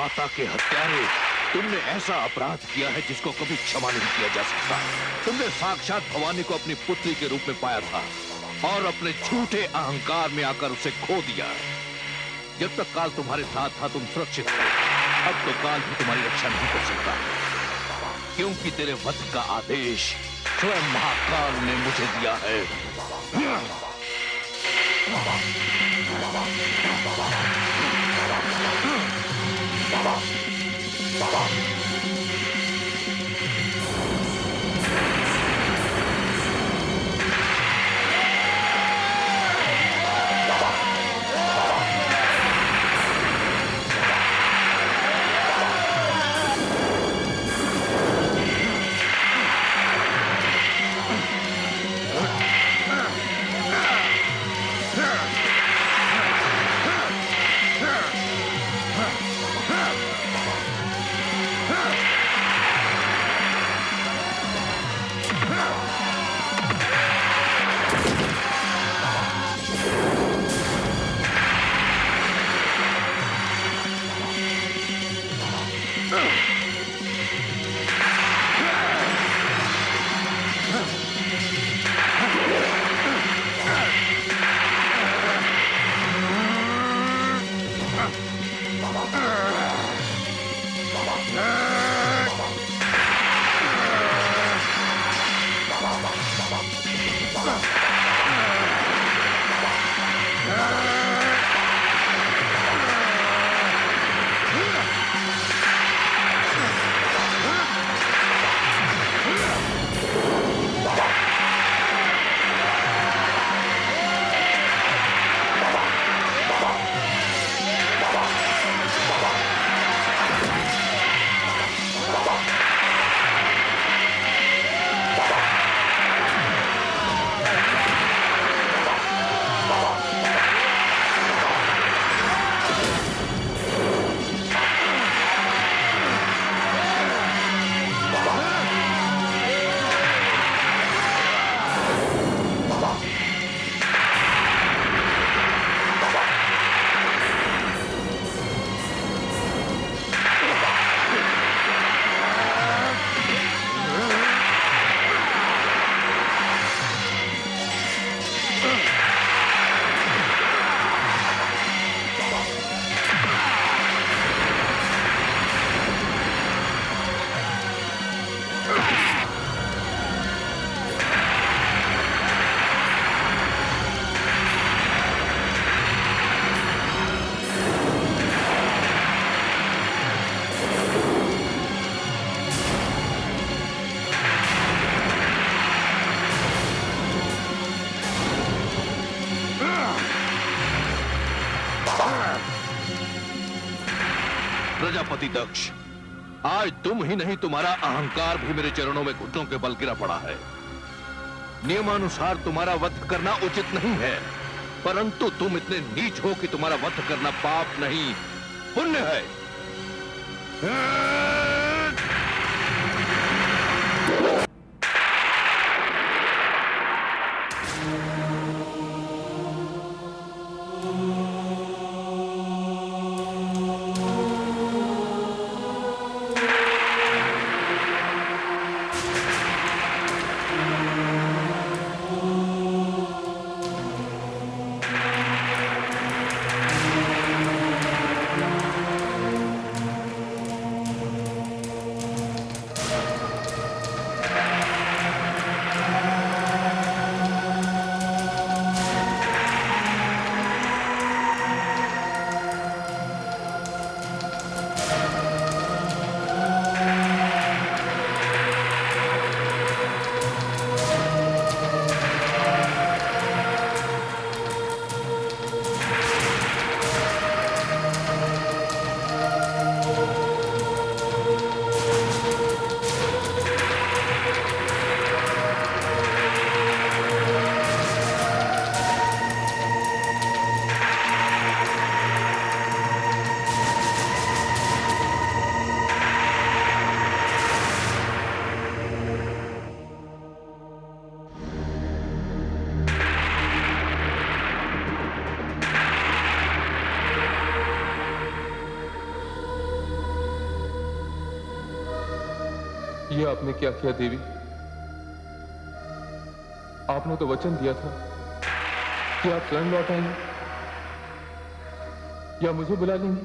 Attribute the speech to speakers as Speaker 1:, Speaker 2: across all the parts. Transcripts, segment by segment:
Speaker 1: माता के हत्यारे, तुमने ऐसा अपराध किया है जिसको कभी क्षमा नहीं किया जा सकता। तुमने साक्षात भवानी को अपनी पुत्री के रूप में पाया था और अपने झूठे अहंकार में आकर उसे खो दिया। जब तक काल तुम्हारे साथ था तुम सुरक्षित थे, अब तो काल भी तुम्हारी रक्षा नहीं कर सकता, क्योंकि तेरे वध का आदेश स्वयं महाकाल ने मुझे दिया है। प्रजापति दक्ष, आज तुम ही नहीं तुम्हारा अहंकार भी मेरे चरणों में घुटनों के बल गिरा पड़ा है। नियमानुसार तुम्हारा वध करना उचित नहीं है, परंतु तुम इतने नीच हो कि तुम्हारा वध करना पाप नहीं पुण्य है।
Speaker 2: ये आपने क्या किया देवी? आपने तो वचन दिया था कि आप स्वयं लौट आएंगे या मुझे बुला लेंगे।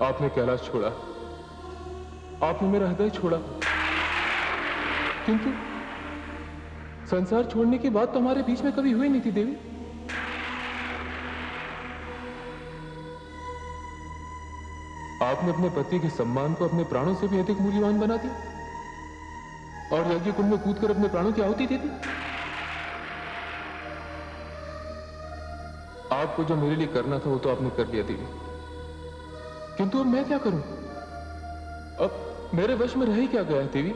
Speaker 2: आपने कैलाश छोड़ा, आपने मेरा हृदय छोड़ा, किंतु संसार छोड़ने की बात तो हमारे बीच में कभी हुई नहीं थी देवी। आपने अपने पति के सम्मान को अपने प्राणों से भी अधिक मूल्यवान बना दिया और यज्ञ कुंड में कूदकर अपने प्राणों की आहुति दे दी। आपको जो मेरे लिए करना था वो तो आपने कर लिया देवी, किंतु अब मैं क्या करूं? अब मेरे वश में रह ही क्या गया है देवी?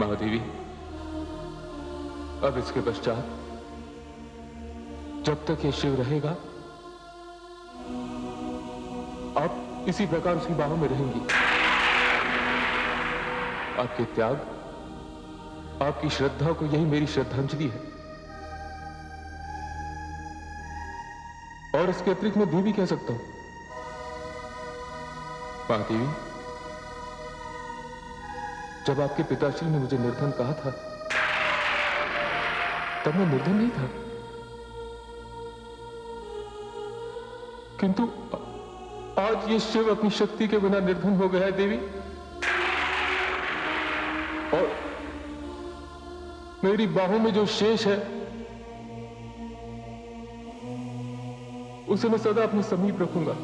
Speaker 2: महादेवी, अब इसके पश्चात जब तक ये शिव रहेगा आप इसी प्रकार उसकी बाहों में रहेंगी। आपके त्याग, आपकी श्रद्धा को यही मेरी श्रद्धांजलि है। और इसके अतिरिक्त मैं भी कह सकता हूं। महादेवी, जब आपके पिताश्री ने मुझे निर्धन कहा था तब मैं निर्धन नहीं था, किंतु आज ये शिव अपनी शक्ति के बिना निर्धन हो गया है देवी, और मेरी बाहों में जो शेष है उसे मैं सदा अपने समीप रखूंगा,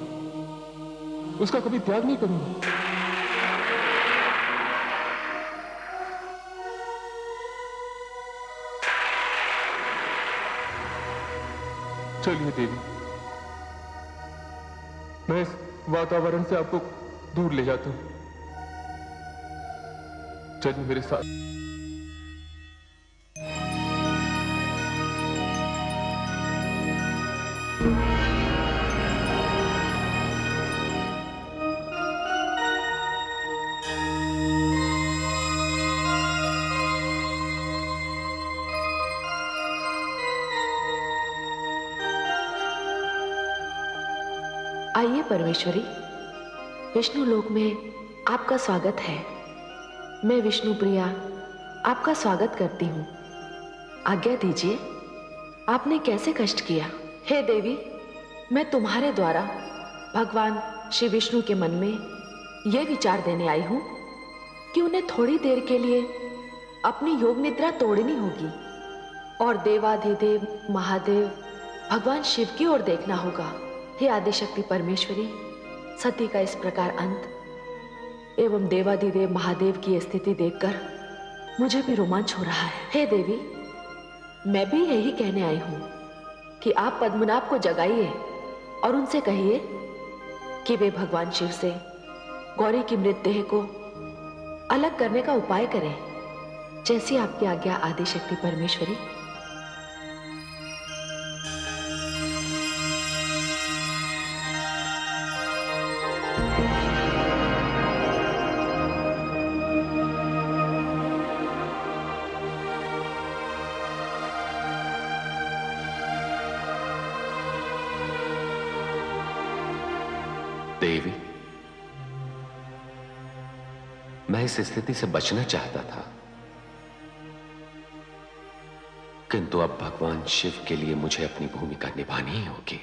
Speaker 2: उसका कभी त्याग नहीं करूंगा। चलिए देवी, मैं इस वातावरण से आपको दूर ले जाता हूं। चलिए मेरे साथ।
Speaker 3: आइए परमेश्वरी, विष्णु लोक में आपका स्वागत है। मैं विष्णु प्रिया आपका स्वागत करती हूँ। आज्ञा दीजिए, आपने कैसे कष्ट किया? हे देवी, मैं तुम्हारे द्वारा भगवान श्री विष्णु के मन में यह विचार देने आई हूँ कि उन्हें थोड़ी देर के लिए अपनी योग निद्रा तोड़नी होगी और देवाधिदेव महादेव भगवान शिव की ओर देखना होगा। हे आदिशक्ति परमेश्वरी, सती का इस प्रकार अंत एवं देवाधिदेव महादेव की स्थिति देखकर मुझे भी रोमांच हो रहा है। हे देवी, मैं भी यही कहने आई हूं कि आप पद्मनाभ को जगाइए और उनसे कहिए कि वे भगवान शिव से गौरी की मृतदेह को अलग करने का उपाय करें। जैसी आपकी आज्ञा आदिशक्ति परमेश्वरी।
Speaker 4: देवी, मैं इस स्थिति से बचना चाहता था, किंतु अब भगवान शिव के लिए मुझे अपनी भूमिका निभानी ही होगी।